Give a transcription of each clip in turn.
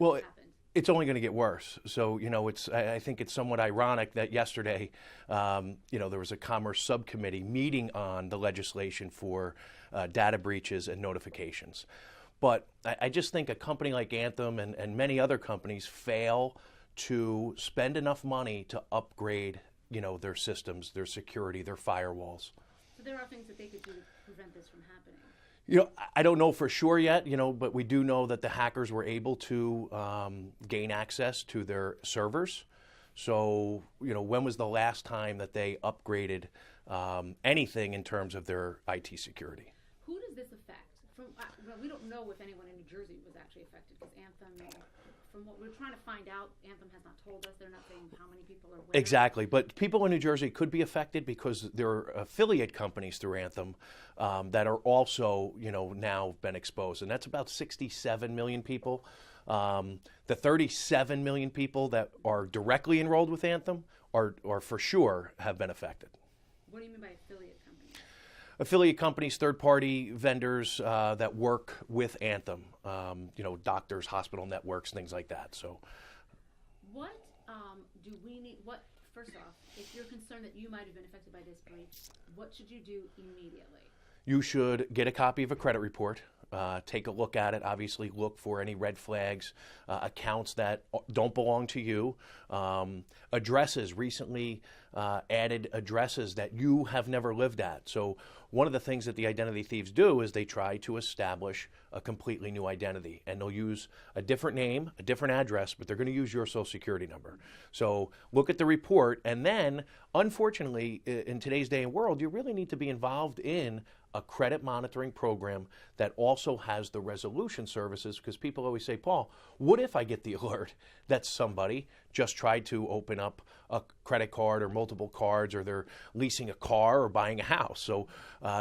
Well, happened. it's only going to get worse. So, I think it's somewhat ironic that yesterday, there was a Commerce subcommittee meeting on the legislation for data breaches and notifications. But I just think a company like Anthem and many other companies fail to spend enough money to upgrade, their systems, their security, their firewalls. So there are things that they could do to prevent this from happening. I don't know for sure yet, but we do know that the hackers were able to gain access to their servers. So, when was the last time that they upgraded anything in terms of their IT security? Who does this affect? We don't know if anyone in New Jersey was actually affected because Anthem, from what we're trying to find out, Anthem has not told us. They're not saying how many people are where. Exactly. But people in New Jersey could be affected because there are affiliate companies through Anthem that are also, now been exposed. And that's about 67 million people. The 37 million people that are directly enrolled with Anthem are for sure have been affected. What do you mean by affiliate companies? Affiliate companies, third-party vendors that work with Anthem, doctors, hospital networks, things like that. So, what do we need? First off, if you're concerned that you might have been affected by this breach, what should you do immediately? You should get a copy of a credit report. Take a look at it. Obviously, look for any red flags, accounts that don't belong to you, addresses, recently added addresses that you have never lived at. So one of the things that the identity thieves do is they try to establish a completely new identity, and they'll use a different name, a different address, but they're going to use your social security number. So look at the report, and then, unfortunately, in today's day and world, you really need to be involved in a credit monitoring program that also has the resolution services, because people always say, Paul, what if I get the alert that somebody just tried to open up a credit card or multiple cards, or they're leasing a car or buying a house? So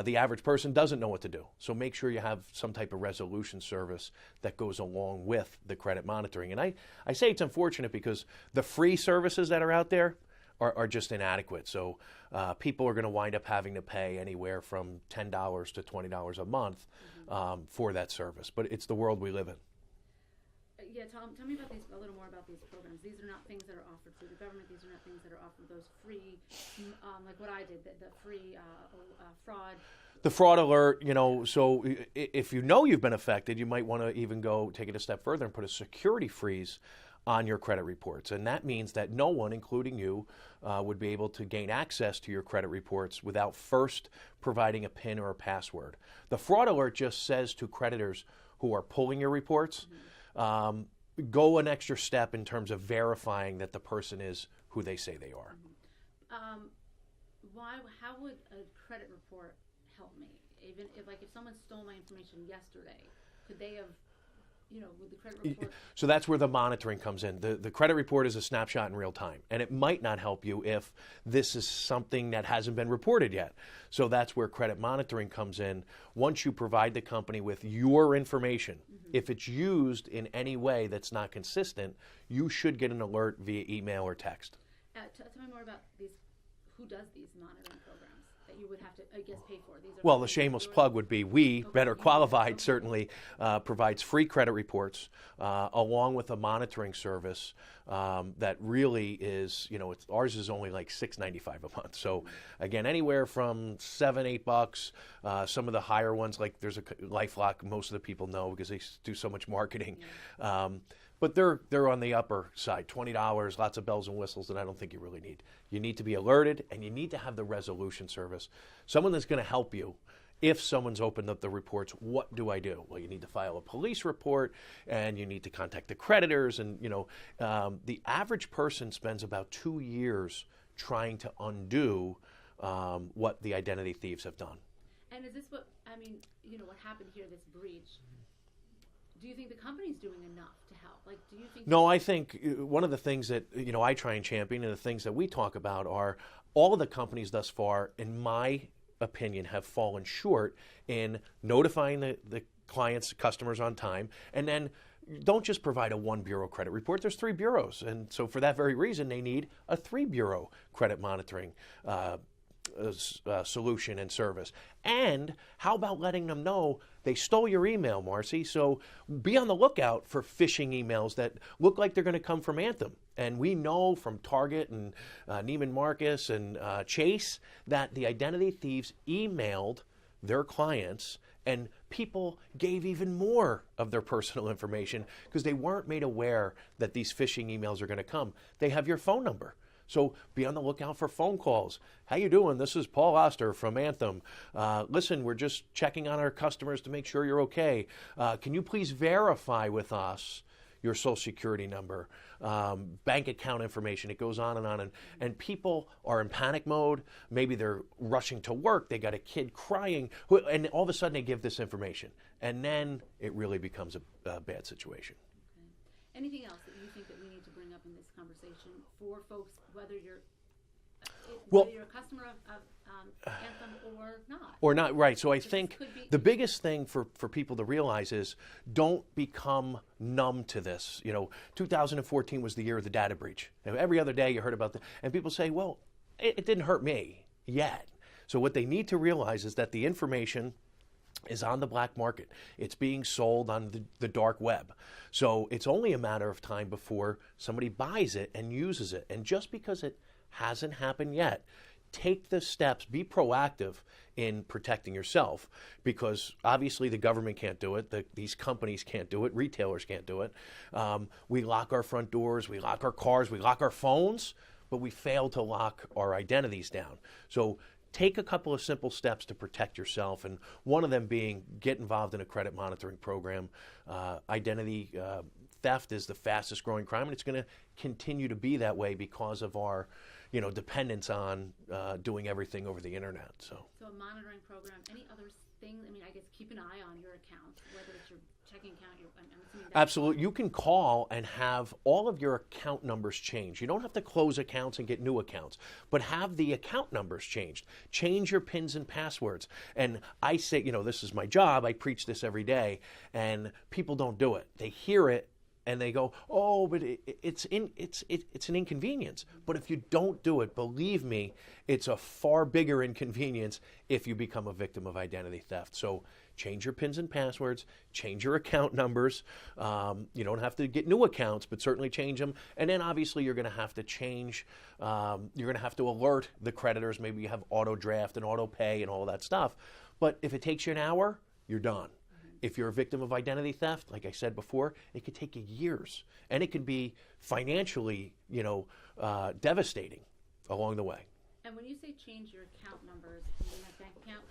the average person doesn't know what to do. So make sure you have some type of resolution service that goes along with the credit monitoring. And I say it's unfortunate because the free services that are out there are just inadequate. So people are going to wind up having to pay anywhere from $10 to $20 a month for that service. But it's the world we live in. Yeah, tell me about a little more about these programs. These are not things that are offered through the government. These are not things that are offered those free, like what I did, the free fraud. The fraud alert, so if you've been affected, you might want to even go take it a step further and put a security freeze on your credit reports. And that means that no one, including you, would be able to gain access to your credit reports without first providing a PIN or a password. The fraud alert just says to creditors who are pulling your reports, go an extra step in terms of verifying that the person is who they say they are. How would a credit report help me? Even if someone stole my information yesterday, could they have, with the credit report? So that's where the monitoring comes in. The credit report is a snapshot in real time, and it might not help you if this is something that hasn't been reported yet. So that's where credit monitoring comes in. Once you provide the company with your information, if it's used in any way that's not consistent, you should get an alert via email or text. Tell me more about these. Who does these monitoring programs that you would have to, I guess, pay for? Well, the shameless plug would be Better Qualified, certainly provides free credit reports along with a monitoring service that really is, ours is only like $6.95 a month. So again, anywhere from $7-8. Some of the higher ones, like there's a LifeLock, most of the people know because they do so much marketing. But they're on the upper side, $20, lots of bells and whistles that I don't think you really need. You need to be alerted, and you need to have the resolution service. Someone that's going to help you. If someone's opened up the reports, what do I do? Well, you need to file a police report, and you need to contact the creditors. And, the average person spends about 2 years trying to undo what the identity thieves have done. And is this what happened here, this breach? Do you think the company's doing enough to help? Do you think? No, I think one of the things that I try and champion, and the things that we talk about, are all of the companies thus far, in my opinion, have fallen short in notifying the clients, customers on time, and then don't just provide a one bureau credit report. There's 3 bureaus, and so for that very reason, they need a 3 bureau credit monitoring solution and service. And how about letting them know they stole your email, Marcy. So be on the lookout for phishing emails that look like they're going to come from Anthem. And we know from Target and Neiman Marcus and Chase that the identity thieves emailed their clients, and people gave even more of their personal information because they weren't made aware that these phishing emails are going to come. They have your phone number. So be on the lookout for phone calls. How you doing? This is Paul Oster from Anthem. Listen, we're just checking on our customers to make sure you're okay. Can you please verify with us your social security number, bank account information? It goes on. And people are in panic mode. Maybe they're rushing to work. They got a kid crying. And all of a sudden they give this information. And then it really becomes a bad situation. Okay. Anything else that you think that we need to bring up in this conversation for folks, whether you're a customer of Anthem or not? Or not, right. So I think the biggest thing for people to realize is don't become numb to this. 2014 was the year of the data breach. And every other day you heard about and people say, well, it didn't hurt me yet. So what they need to realize is that the information is on the black market. It's being sold on the dark web. So it's only a matter of time before somebody buys it and uses it. And just because it hasn't happened yet, take the steps, be proactive in protecting yourself, because obviously the government can't do it, these companies can't do it, retailers can't do it. We lock our front doors, we lock our cars, we lock our phones, but we fail to lock our identities down. So take a couple of simple steps to protect yourself, and one of them being get involved in a credit monitoring program. Identity theft is the fastest growing crime, and it's going to continue to be that way because of our dependence on doing everything over the internet. So a monitoring program, any other things? I mean, I guess keep an eye on your account, whether it's your checking account. I'm assuming absolutely. You can call and have all of your account numbers changed. You don't have to close accounts and get new accounts, but have the account numbers changed. Change your PINs and passwords. And I say, this is my job. I preach this every day, and people don't do it. They hear it and they go, oh, but it's an inconvenience. But if you don't do it, believe me, it's a far bigger inconvenience if you become a victim of identity theft. So change your PINs and passwords, change your account numbers. You don't have to get new accounts, but certainly change them. And then obviously you're going to have to change, you're going to have to alert the creditors. Maybe you have auto draft and auto pay and all that stuff. But if it takes you an hour, you're done. If you're a victim of identity theft, like I said before, it could take you years, and it could be financially, devastating along the way. And when you say change your account numbers, you mean a bank account,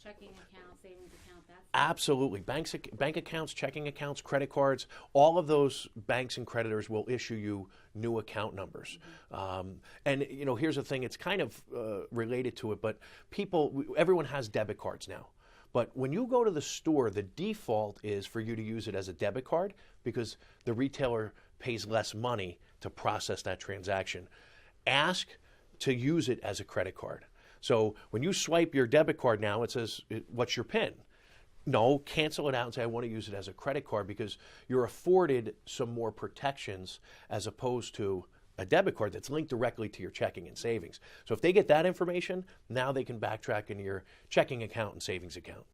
checking account, savings account, that's... Absolutely. Bank accounts, checking accounts, credit cards, all of those banks and creditors will issue you new account numbers. Mm-hmm. And here's the thing, it's kind of related to it, but everyone has debit cards now. But when you go to the store, the default is for you to use it as a debit card because the retailer pays less money to process that transaction. Ask to use it as a credit card. So when you swipe your debit card now, it says, what's your PIN? No, cancel it out and say, I want to use it as a credit card, because you're afforded some more protections as opposed to a debit card that's linked directly to your checking and savings. So if they get that information, now they can backtrack into your checking account and savings account.